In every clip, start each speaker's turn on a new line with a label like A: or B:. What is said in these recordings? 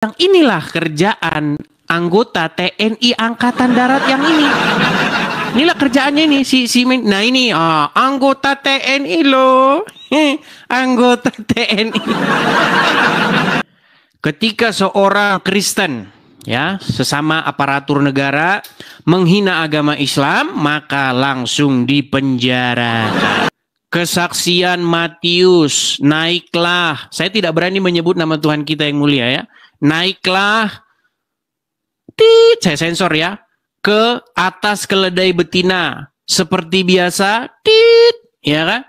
A: Yang inilah kerjaan anggota TNI Angkatan Darat yang ini. Inilah kerjaannya ini nah ini anggota TNI loh. Anggota TNI. Ketika seorang Kristen, ya, sesama aparatur negara menghina agama Islam, maka langsung dipenjara. Kesaksian Matius, naiklah. Saya tidak berani menyebut nama Tuhan kita yang mulia, ya. Naiklah, saya sensor ya, ke atas keledai betina seperti biasa, ya kan?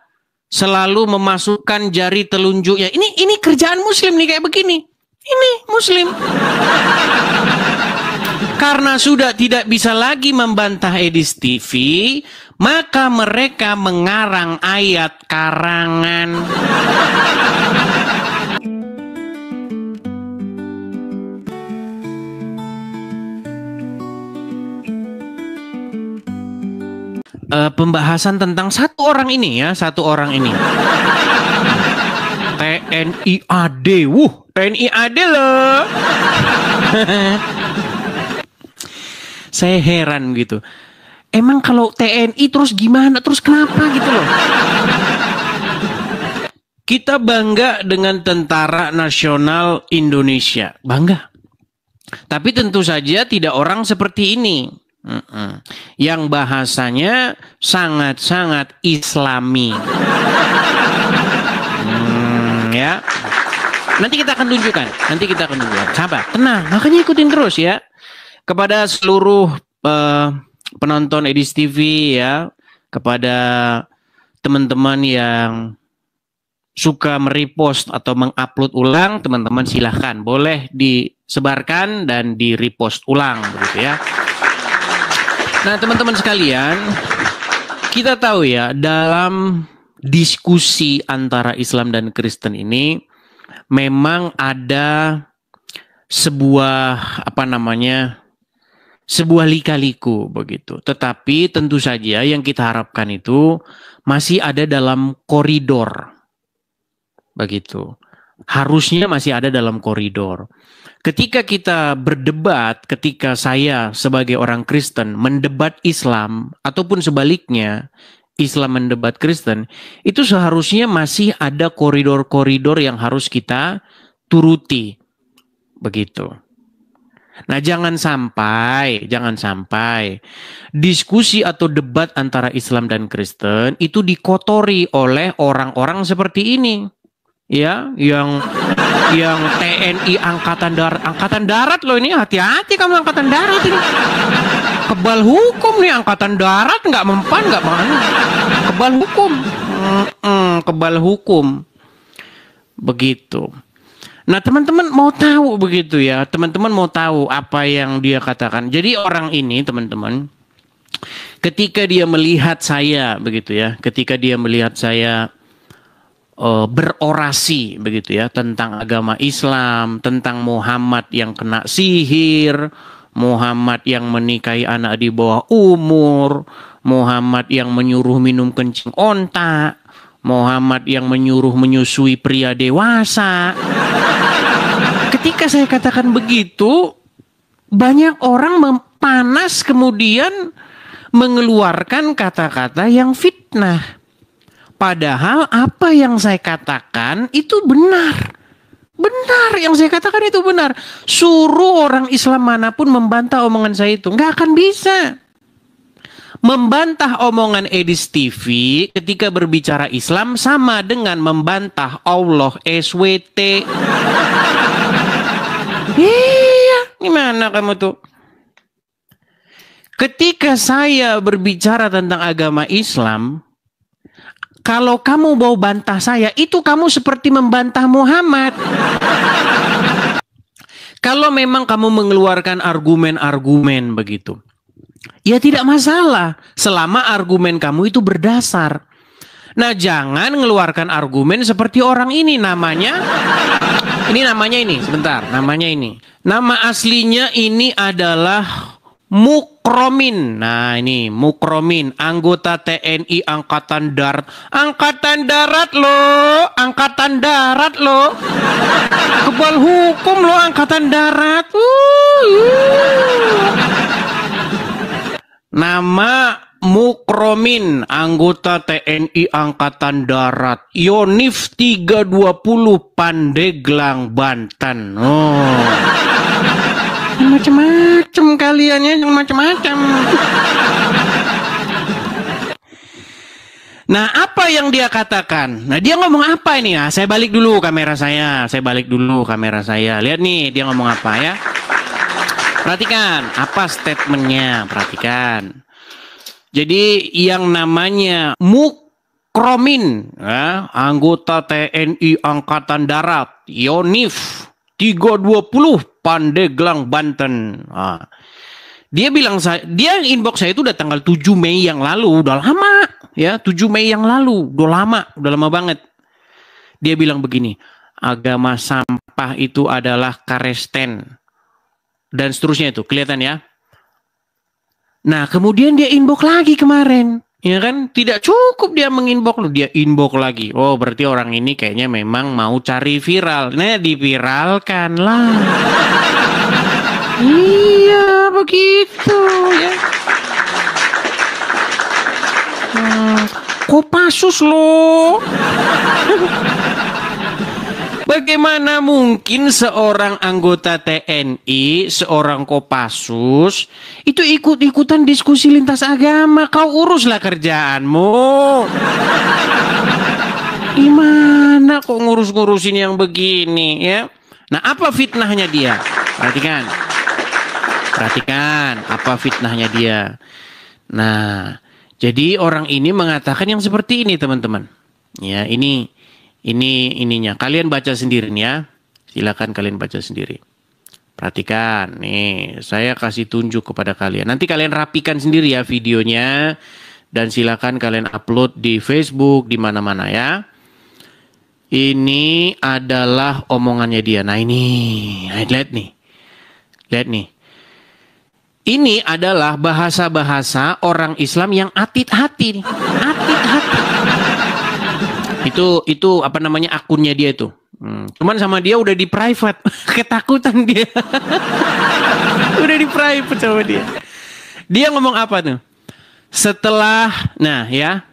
A: Selalu memasukkan jari telunjuknya. Ini kerjaan Muslim nih kayak begini. Ini Muslim. Karena sudah tidak bisa lagi membantah Edis TV, maka mereka mengarang ayat karangan. Pembahasan tentang satu orang ini, ya, satu orang ini. TNI AD, TNI AD loh. Saya heran gitu. Emang kalau TNI terus gimana? Terus kenapa gitu loh? Kita bangga dengan Tentara Nasional Indonesia, bangga. Tapi tentu saja tidak orang seperti ini. Yang bahasanya sangat-sangat Islami. Ya. Nanti kita akan tunjukkan. Sabar, tenang. Makanya ikutin terus ya. Kepada seluruh penonton Edis TV, ya, kepada teman-teman yang suka merepost atau mengupload ulang, teman-teman silahkan boleh disebarkan dan di-repost ulang, begitu ya. Nah, teman-teman sekalian, kita tahu ya, dalam diskusi antara Islam dan Kristen ini memang ada sebuah sebuah lika-liku begitu. Tetapi tentu saja yang kita harapkan itu masih ada dalam koridor. Begitu. Harusnya masih ada dalam koridor. Ketika kita berdebat, ketika saya sebagai orang Kristen mendebat Islam, ataupun sebaliknya, Islam mendebat Kristen, itu seharusnya masih ada koridor-koridor yang harus kita turuti. Begitu. Nah, jangan sampai diskusi atau debat antara Islam dan Kristen itu dikotori oleh orang-orang seperti ini. Ya, yang TNI Angkatan Darat loh ini, hati-hati kamu Angkatan Darat ini. Kebal hukum nih Angkatan Darat, nggak mempan, nggak mana. Kebal hukum. Begitu. Nah, teman-teman mau tahu begitu ya, teman-teman mau tahu apa yang dia katakan. Jadi orang ini, teman-teman, ketika dia melihat saya begitu ya, ketika dia melihat saya berorasi begitu ya tentang agama Islam, tentang Muhammad yang kena sihir, Muhammad yang menikahi anak di bawah umur, Muhammad yang menyuruh minum kencing onta, Muhammad yang menyuruh menyusui pria dewasa. Ketika saya katakan begitu, banyak orang panas kemudian mengeluarkan kata-kata yang fitnah. Padahal apa yang saya katakan itu benar. Benar, yang saya katakan itu benar. Suruh orang Islam manapun membantah omongan saya itu, nggak akan bisa. Membantah omongan Edis TV ketika berbicara Islam sama dengan membantah Allah SWT. Iya, gimana kamu tuh? Ketika saya berbicara tentang agama Islam, kalau kamu mau bantah saya, itu kamu seperti membantah Muhammad. Kalau memang kamu mengeluarkan argumen-argumen begitu, ya tidak masalah, selama argumen kamu itu berdasar. Nah, jangan mengeluarkan argumen seperti orang ini, namanya sebentar, namanya ini. Nama aslinya ini adalah Mukromin. Nah ini Mukromin, anggota TNI Angkatan Darat. Angkatan Darat loh, Angkatan Darat loh. Kebal hukum loh Angkatan Darat. Nama Mukromin, anggota TNI Angkatan Darat, Yonif 320 Pandeglang, Banten. Oh. Macam-macam kalian ya, macam-macam. Nah, apa yang dia katakan? Nah, dia ngomong apa ini ya? Saya balik dulu kamera saya. Lihat nih, dia ngomong apa ya? Perhatikan, apa statementnya? Perhatikan. Jadi, yang namanya Mukromin, ya, anggota TNI Angkatan Darat, Yonif 320 Pandeglang, Banten. Nah, dia inbox saya itu udah tanggal 7 Mei yang lalu, udah lama ya, 7 Mei yang lalu, udah lama banget. Dia bilang begini, agama sampah itu adalah karesten dan seterusnya itu, kelihatan ya. Nah, kemudian dia inbox lagi kemarin. Ya kan, tidak cukup dia menginbox lu, dia inbox lagi. Oh, berarti orang ini kayaknya memang mau cari viral. Nah, diviralkan lah. Iya, begitu ya. Kopassus loh. Bagaimana mungkin seorang anggota TNI, seorang Kopassus, itu ikut-ikutan diskusi lintas agama? Kau uruslah kerjaanmu. Gimana kok ngurus-ngurusin yang begini ya? Nah, apa fitnahnya dia? Perhatikan apa fitnahnya dia. Nah, jadi orang ini mengatakan yang seperti ini, teman-teman. Ya, ini ininya. Kalian baca sendiri nih ya. Silakan kalian baca sendiri. Perhatikan nih, saya kasih tunjuk kepada kalian. Nanti kalian rapikan sendiri ya videonya dan silakan kalian upload di Facebook di mana-mana ya. Ini adalah omongannya dia. Nah, ini. Lihat nih. Ini adalah bahasa-bahasa orang Islam yang atit-hati nih. Atit-hati. Itu apa namanya akunnya dia itu. Cuman sama dia udah di private. Ketakutan dia. Udah di private sama dia. Dia ngomong apa tuh? Setelah, nah ya,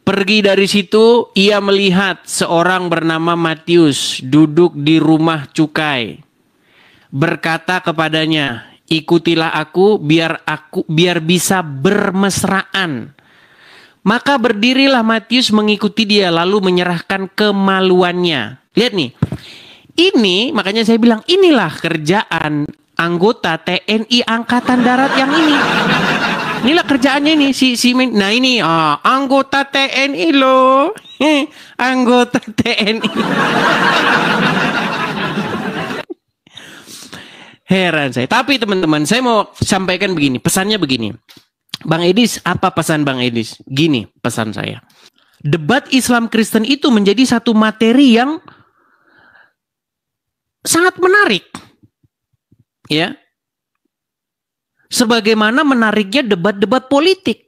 A: pergi dari situ, ia melihat seorang bernama Matius duduk di rumah cukai. Berkata kepadanya, ikutilah aku biar bisa bermesraan. Maka berdirilah Matius mengikuti dia lalu menyerahkan kemaluannya. Lihat nih. Ini makanya saya bilang inilah kerjaan anggota TNI Angkatan Darat yang ini. Inilah kerjaannya ini nah ini anggota TNI loh. Anggota TNI. Heran saya. Tapi teman-teman, saya mau sampaikan begini, pesannya begini. Bang Edis, apa pesan Bang Edis? Gini pesan saya. Debat Islam Kristen itu menjadi satu materi yang sangat menarik. Ya. Sebagaimana menariknya debat-debat politik.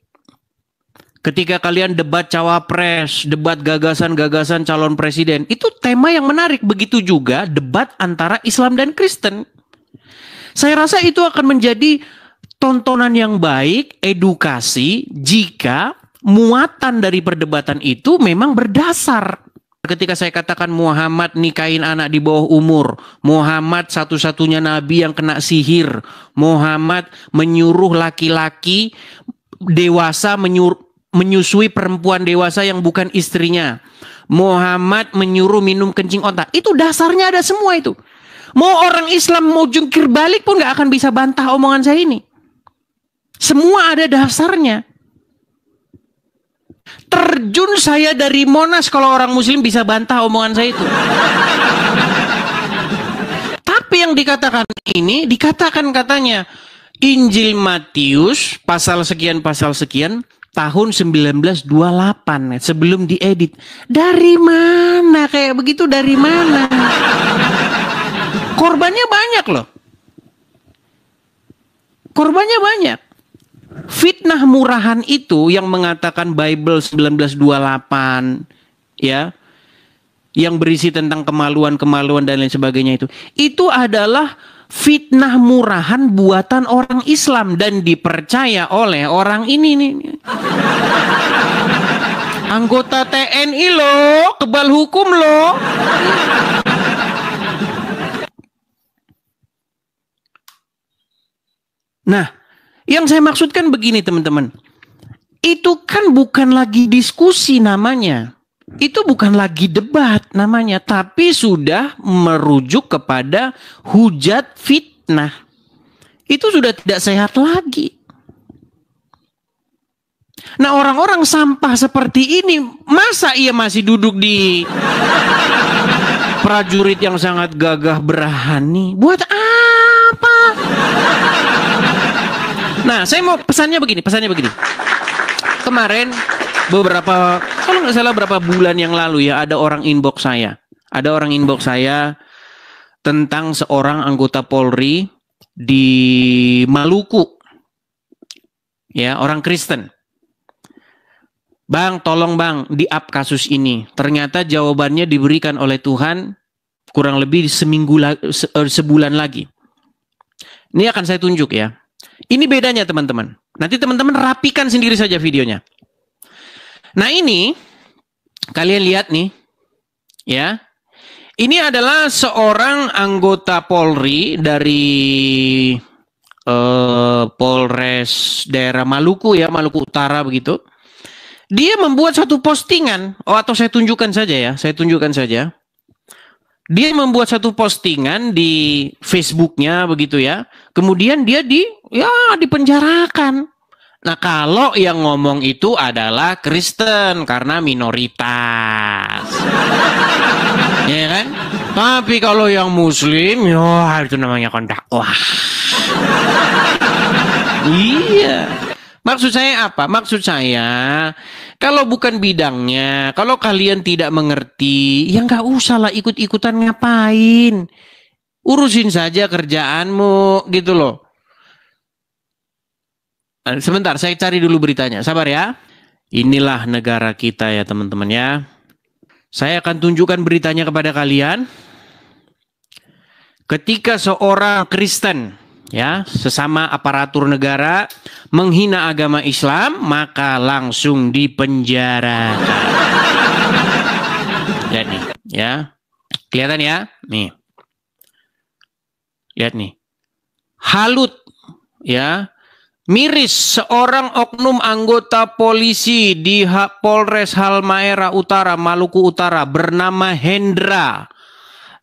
A: Ketika kalian debat cawapres, debat gagasan-gagasan calon presiden, itu tema yang menarik. Begitu juga debat antara Islam dan Kristen. Saya rasa itu akan menjadi tontonan yang baik, edukasi, jika muatan dari perdebatan itu memang berdasar. Ketika saya katakan Muhammad nikahin anak di bawah umur, Muhammad satu-satunya nabi yang kena sihir, Muhammad menyuruh laki-laki dewasa menyusui perempuan dewasa yang bukan istrinya, Muhammad menyuruh minum kencing onta. Itu dasarnya ada semua itu. Mau orang Islam mau jungkir balik pun gak akan bisa bantah omongan saya ini. Semua ada dasarnya. Terjun saya dari Monas kalau orang Muslim bisa bantah omongan saya itu. Tapi yang dikatakan ini, dikatakan katanya Injil Matius pasal sekian tahun 1928 sebelum diedit. Dari mana kayak begitu, dari mana? Korbannya banyak loh. Korbannya banyak. Fitnah murahan itu yang mengatakan Bible 1928 ya, yang berisi tentang kemaluan-kemaluan dan lain sebagainya itu adalah fitnah murahan buatan orang Islam dan dipercaya oleh orang ini nih. Anggota TNI loh, kebal hukum loh. Nah, yang saya maksudkan begini teman-teman. Itu kan bukan lagi diskusi namanya. Itu bukan lagi debat namanya. Tapi sudah merujuk kepada hujat fitnah. Itu sudah tidak sehat lagi. Nah, orang-orang sampah seperti ini, masa ia masih duduk di prajurit yang sangat gagah berani? Buat apa? Nah, saya mau pesannya begini. Kemarin beberapa, kalau nggak salah berapa bulan yang lalu ya, ada orang inbox saya. Tentang seorang anggota Polri di Maluku. Ya, orang Kristen. Bang, tolong bang, di-up kasus ini. Ternyata jawabannya diberikan oleh Tuhan kurang lebih sebulan lagi. Ini akan saya tunjuk ya. Ini bedanya teman-teman. Nanti teman-teman rapikan sendiri saja videonya. Nah ini, kalian lihat nih. Ya. Ini adalah seorang anggota Polri dari Polres daerah Maluku ya, Maluku Utara begitu. Dia membuat satu postingan, atau saya tunjukkan saja. Dia membuat satu postingan di Facebooknya begitu ya. Kemudian dia dipenjarakan. Nah, kalau yang ngomong itu adalah Kristen karena minoritas. Ya kan? Tapi kalau yang Muslim, itu namanya dakwah. Iya. Maksud saya apa? Maksud saya, kalau bukan bidangnya, kalau kalian tidak mengerti, ya nggak usah lah ikut-ikutan ngapain. Urusin saja kerjaanmu, gitu loh. Sebentar, saya cari dulu beritanya. Sabar ya. Inilah negara kita ya teman-teman ya. Saya akan tunjukkan beritanya kepada kalian. Ketika seorang Kristen, ya, sesama aparatur negara menghina agama Islam, maka langsung dipenjara. Lihat nih, ya. Kelihatan ya? Nih. Lihat nih. Halut, ya. Miris seorang oknum anggota polisi di Polres Halmahera Utara, Maluku Utara bernama Hendra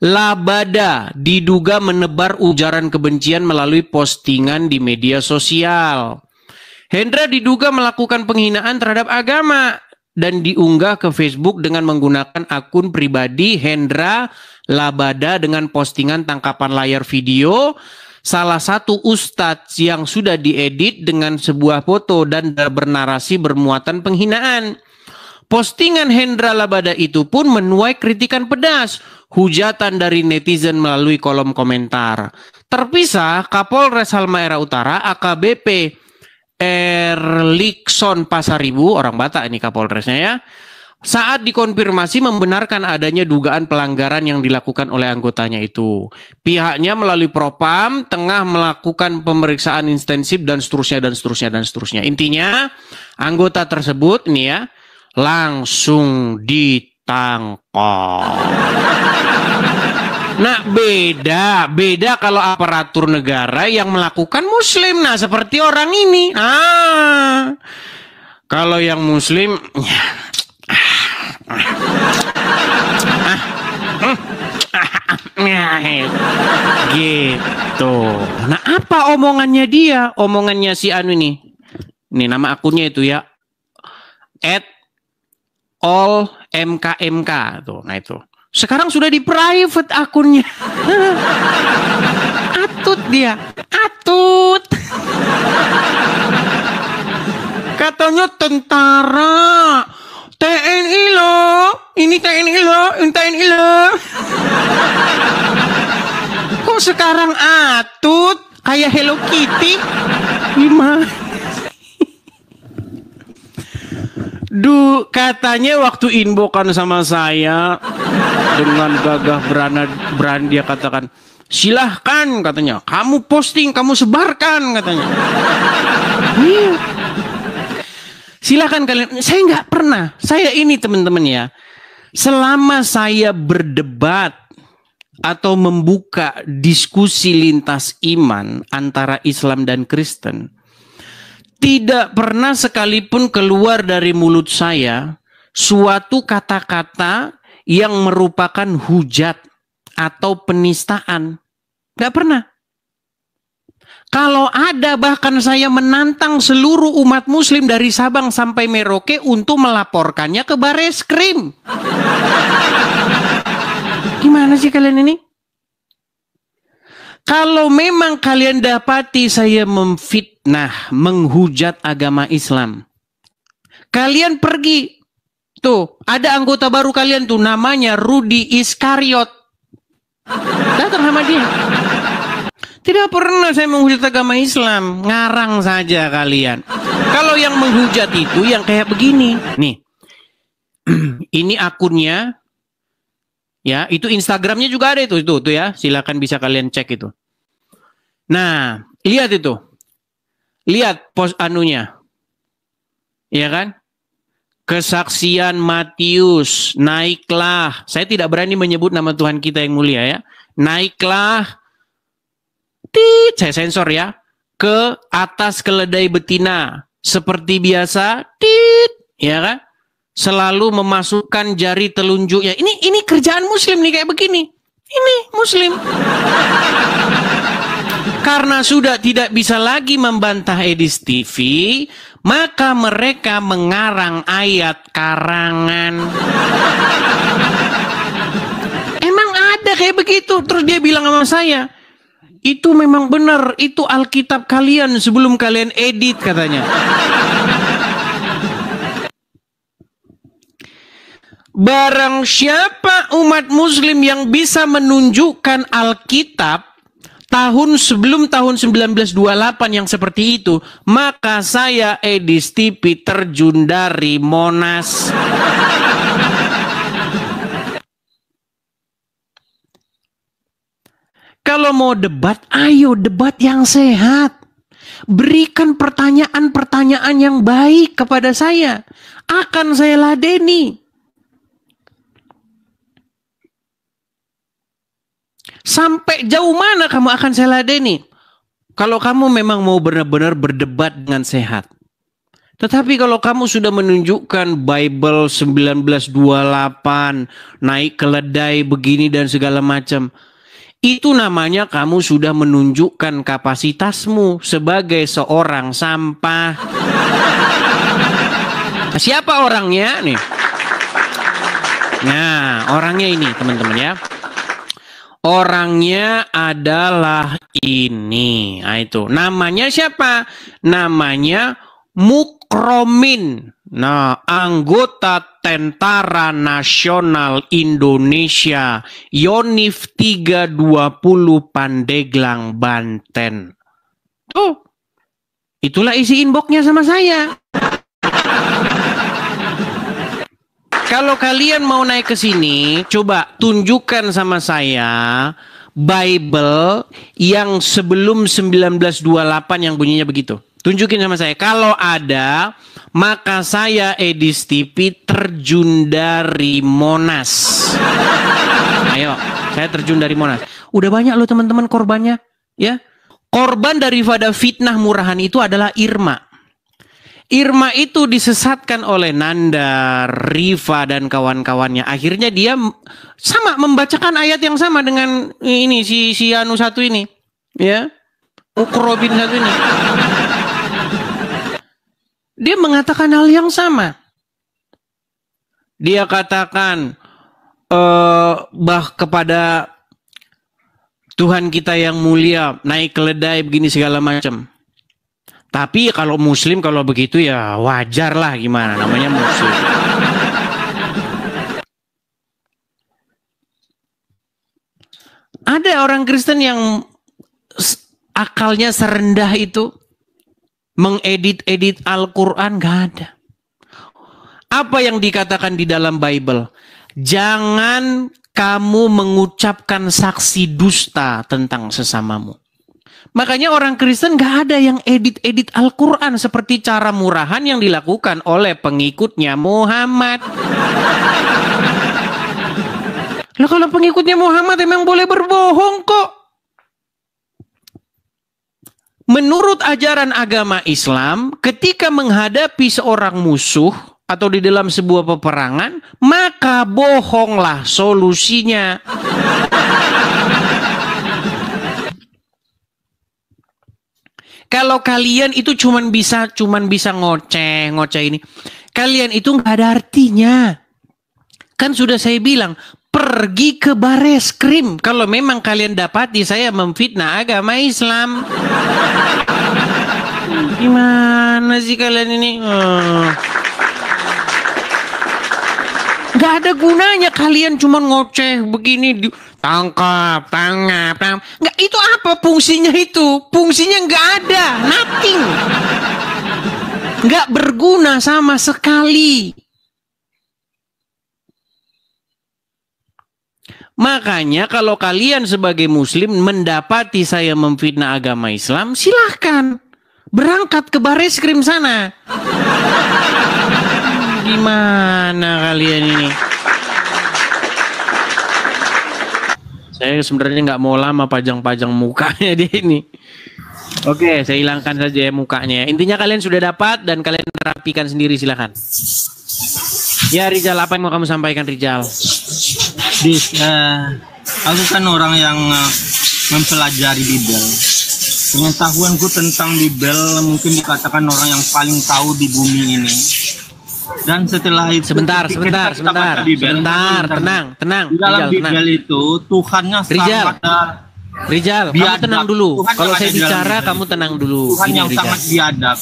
A: Labada diduga menebar ujaran kebencian melalui postingan di media sosial. Hendra diduga melakukan penghinaan terhadap agama dan diunggah ke Facebook dengan menggunakan akun pribadi Hendra Labada dengan postingan tangkapan layar video salah satu ustadz yang sudah diedit dengan sebuah foto dan bernarasi bermuatan penghinaan. Postingan Hendra Labada itu pun menuai kritikan pedas, hujatan dari netizen melalui kolom komentar. Terpisah, Kapolres Halmahera Utara AKBP Erlikson Pasaribu, orang Batak ini Kapolresnya ya, saat dikonfirmasi membenarkan adanya dugaan pelanggaran yang dilakukan oleh anggotanya itu. Pihaknya melalui Propam tengah melakukan pemeriksaan intensif dan seterusnya. Intinya anggota tersebut nih ya langsung ditangkap. Nah beda kalau aparatur negara yang melakukan Muslim. Nah seperti orang ini. Kalau yang Muslim gitu. Nah apa omongannya dia? Omongannya si anu ini. Ini nama akunnya itu ya. @allmkmk tuh. Nah itu. Sekarang sudah di private akunnya. Atut dia. Atut. Katanya tentara. TNI loh. Ini TNI loh. Ini TNI loh. Kok sekarang Atut? Kayak Hello Kitty. Gimana? Katanya waktu inbokan sama saya dengan gagah berani dia katakan, silahkan katanya, kamu posting, kamu sebarkan katanya. Iya. Silahkan kalian. Saya nggak pernah. Saya ini teman-teman ya, selama saya berdebat atau membuka diskusi lintas iman antara Islam dan Kristen, tidak pernah sekalipun keluar dari mulut saya suatu kata-kata yang merupakan hujat atau penistaan. Tidak pernah. Kalau ada, bahkan saya menantang seluruh umat muslim dari Sabang sampai Merauke untuk melaporkannya ke Bareskrim. Gimana sih kalian ini? Kalau memang kalian dapati saya memfitnah, menghujat agama Islam, kalian pergi. Tuh, ada anggota baru kalian tuh, namanya Rudi Iskariot. Datang sama dia. Tidak pernah saya menghujat agama Islam, ngarang saja kalian. Kalau yang menghujat itu yang kayak begini. Nih, ini akunnya. Ya, itu Instagramnya juga ada itu ya. Silakan bisa kalian cek itu. Nah, lihat itu. Lihat post anunya. Ya kan? Kesaksian Matius, naiklah. Saya tidak berani menyebut nama Tuhan kita yang mulia ya. Naiklah. Saya sensor ya. Ke atas keledai betina. Seperti biasa. Ya kan? Selalu memasukkan jari telunjuknya. Ini kerjaan muslim nih kayak begini. Ini muslim. Karena sudah tidak bisa lagi membantah Edis TV, maka mereka mengarang ayat karangan. Emang ada kayak begitu. Terus dia bilang sama saya, itu memang benar, itu Alkitab kalian sebelum kalian edit katanya. Barang siapa umat muslim yang bisa menunjukkan Alkitab sebelum tahun 1928 yang seperti itu, maka saya Edis TV terjun dari Monas. Kalau mau debat, ayo debat yang sehat. Berikan pertanyaan-pertanyaan yang baik kepada saya. Akan saya ladeni. Sampai jauh mana kamu akan saya ladeni? Kalau kamu memang mau benar-benar berdebat dengan sehat. Tetapi kalau kamu sudah menunjukkan Bible 1928, naik keledai begini dan segala macam, itu namanya kamu sudah menunjukkan kapasitasmu sebagai seorang sampah. Siapa orangnya nih? Nah, orangnya ini teman-teman ya. Orangnya adalah ini. Nah, itu. Namanya siapa? Namanya Mukromin. Nah, anggota Tentara Nasional Indonesia, Yonif 320 Pandeglang, Banten. Tuh. Itulah isi inboxnya sama saya. Kalau kalian mau naik ke sini, coba tunjukkan sama saya Bible yang sebelum 1928 yang bunyinya begitu. Tunjukin sama saya. Kalau ada, maka saya Edis TV terjun dari Monas. Ayo, saya terjun dari Monas. Udah banyak loh teman-teman korbannya, ya. Korban daripada fitnah murahan itu adalah Irma. Irma itu disesatkan oleh Nanda, Riva dan kawan-kawannya. Akhirnya dia sama membacakan ayat yang sama dengan ini si Anu satu ini, ya, Ukrobin satu ini. Dia mengatakan hal yang sama. Dia katakan kepada Tuhan kita yang mulia naik keledai begini segala macam. Tapi kalau muslim kalau begitu ya wajar lah, gimana namanya muslim. Ada orang Kristen yang akalnya serendah itu. mengedit-edit Al-Quran, nggak ada. Apa yang dikatakan di dalam Bible? Jangan kamu mengucapkan saksi dusta tentang sesamamu. Makanya orang Kristen nggak ada yang edit-edit Al-Quran seperti cara murahan yang dilakukan oleh pengikutnya Muhammad. Lah kalau pengikutnya Muhammad emang boleh berbohong kok. Menurut ajaran agama Islam, ketika menghadapi seorang musuh atau di dalam sebuah peperangan, maka bohonglah solusinya. Kalau kalian itu cuman bisa ngoceh ini, kalian itu nggak ada artinya. Kan sudah saya bilang, pergi ke Bareskrim kalau memang kalian dapati saya memfitnah agama Islam. Gimana sih kalian ini? Nggak ada gunanya kalian cuma ngoceh begini, tangkap. Nggak, itu apa fungsinya itu? Fungsinya nggak ada, nothing. Nggak berguna sama sekali. Makanya kalau kalian sebagai muslim mendapati saya memfitnah agama Islam, silahkan berangkat ke Bareskrim sana. Gimana kalian ini? Saya sebenarnya nggak mau lama pajang-pajang mukanya di ini. Oke, saya hilangkan saja ya mukanya. Intinya kalian sudah dapat dan kalian rapikan sendiri, silakan. Ya Rizal, apa yang mau kamu sampaikan Rizal?
B: Aku kan orang yang mempelajari Bible. Pengetahuanku tentang Bible mungkin dikatakan orang yang paling tahu di bumi ini. Dan setelah itu
A: sebentar, tenang.
B: Di dalam Bible itu Tuhannya sangat
A: Rizal, kamu tenang dulu. Kalau saya bicara, kamu tenang dulu.
B: Tuhan yang sangat biadab.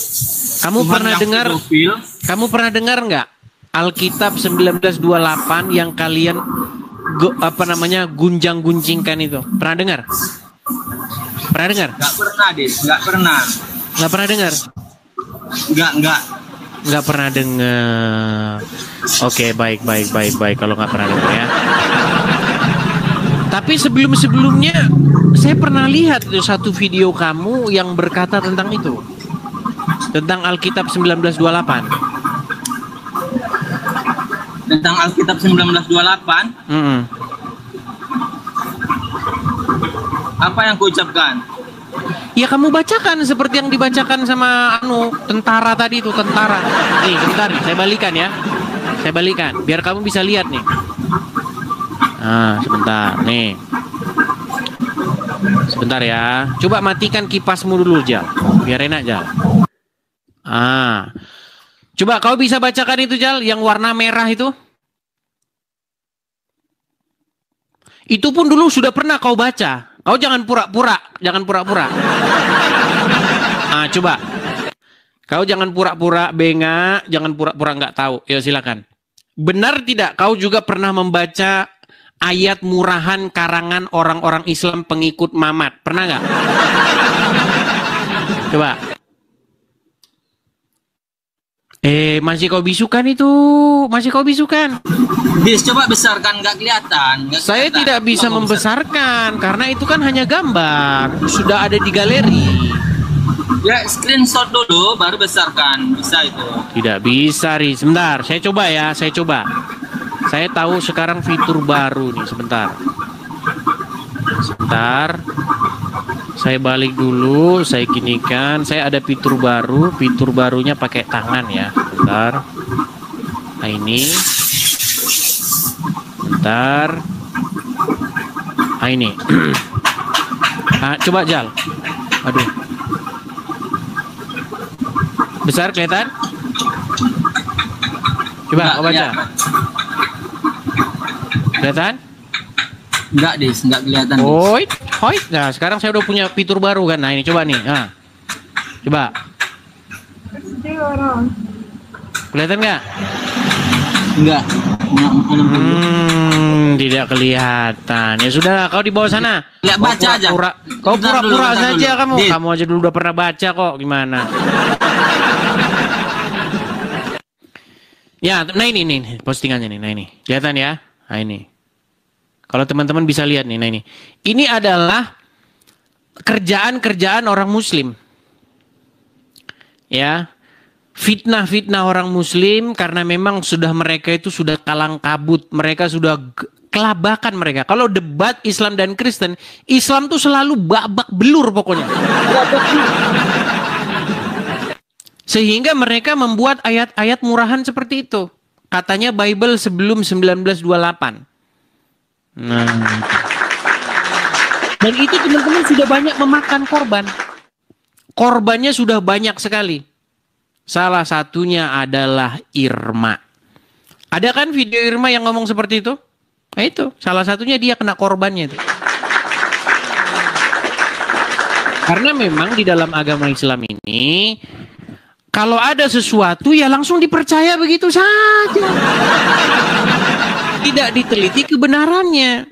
A: Kamu pernah dengar nggak Alkitab 1928 yang kalian gunjang-guncingkan itu? Pernah dengar? Pernah dengar?
B: Nggak pernah, nggak pernah.
A: Nggak pernah dengar? Nggak pernah dengar. Oke, baik. Kalau nggak pernah dengar ya. Tapi sebelumnya saya pernah lihat itu satu video kamu yang berkata tentang itu, tentang Alkitab 1928.
B: Tentang Alkitab 1928. Apa yang kuucapkan?
A: Ya kamu bacakan seperti yang dibacakan sama tentara tadi itu, tentara. Nih, sebentar nih, saya balikan ya. Saya balikan biar kamu bisa lihat nih. Sebentar nih. Sebentar ya. Coba matikan kipasmu dulu, Jal. Biar enak, Jal. Coba kau bisa bacakan itu, Jal, yang warna merah itu. Itu pun dulu sudah pernah kau baca. Kau jangan pura-pura, coba. Kau jangan pura-pura bengak, jangan pura-pura nggak tahu. Ya silakan. Benar tidak kau juga pernah membaca ayat murahan karangan orang-orang Islam pengikut Mamat? Pernah nggak? Coba. Masih kau bisukan itu,
B: Coba besarkan, nggak kelihatan.
A: Saya tidak bisa membesarkan karena itu kan hanya gambar, sudah ada di galeri.
B: Ya screenshot dulu, baru besarkan, bisa itu.
A: Tidak bisa, Riz. Sebentar, saya coba ya, Saya tahu sekarang fitur baru nih, sebentar. Saya balik dulu, saya ginikan. Saya ada fitur barunya pakai tangan ya. Bentar. Nah ini. Bentar. Nah ini. Coba Jal. Aduh. Besar kelihatan? Coba kau baca. Kelihatan?
B: Enggak, enggak kelihatan.
A: Hoi. Nah, sekarang saya udah punya fitur baru kan. Nah, ini coba nih. Coba. Kelihatan nggak?
B: Enggak.
A: Tidak kelihatan. Ya sudah, kau di bawah sana.
B: Lihat baca aja.
A: Kau pura-pura saja kamu.
B: Dit.
A: Kamu aja dulu udah pernah baca kok. Gimana? Ya, nah ini postingannya nih. Nah ini, kelihatan ya? Nah ini. Kalau teman-teman bisa lihat nih, nah ini. Ini adalah kerjaan-kerjaan orang Muslim. Ya. Fitnah-fitnah orang Muslim karena memang mereka itu sudah kalang kabut, mereka sudah kelabakan mereka. Kalau debat Islam dan Kristen, Islam tuh selalu babak belur pokoknya. Sehingga mereka membuat ayat-ayat murahan seperti itu. Katanya Bible sebelum 1928. Nah. Dan itu teman-teman sudah banyak memakan korban. Korbannya sudah banyak sekali. Salah satunya adalah Irma. Ada kan video Irma yang ngomong seperti itu? Nah itu, salah satunya dia kena korbannya itu. Karena memang di dalam agama Islam ini, kalau ada sesuatu ya langsung dipercaya begitu saja. Tidak diteliti kebenarannya.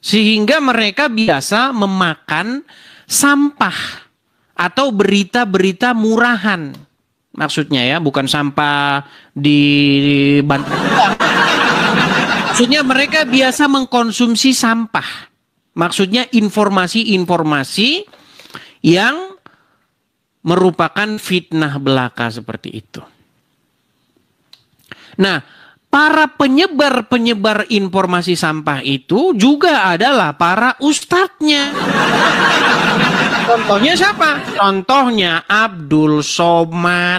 A: Sehingga mereka biasa memakan sampah atau berita-berita murahan. Maksudnya ya, bukan sampah di bantar. Maksudnya mereka biasa mengkonsumsi sampah. Maksudnya informasi-informasi yang merupakan fitnah belaka seperti itu. Nah, para penyebar informasi sampah itu juga adalah para ustadznya. Contohnya siapa? Contohnya Abdul Somad.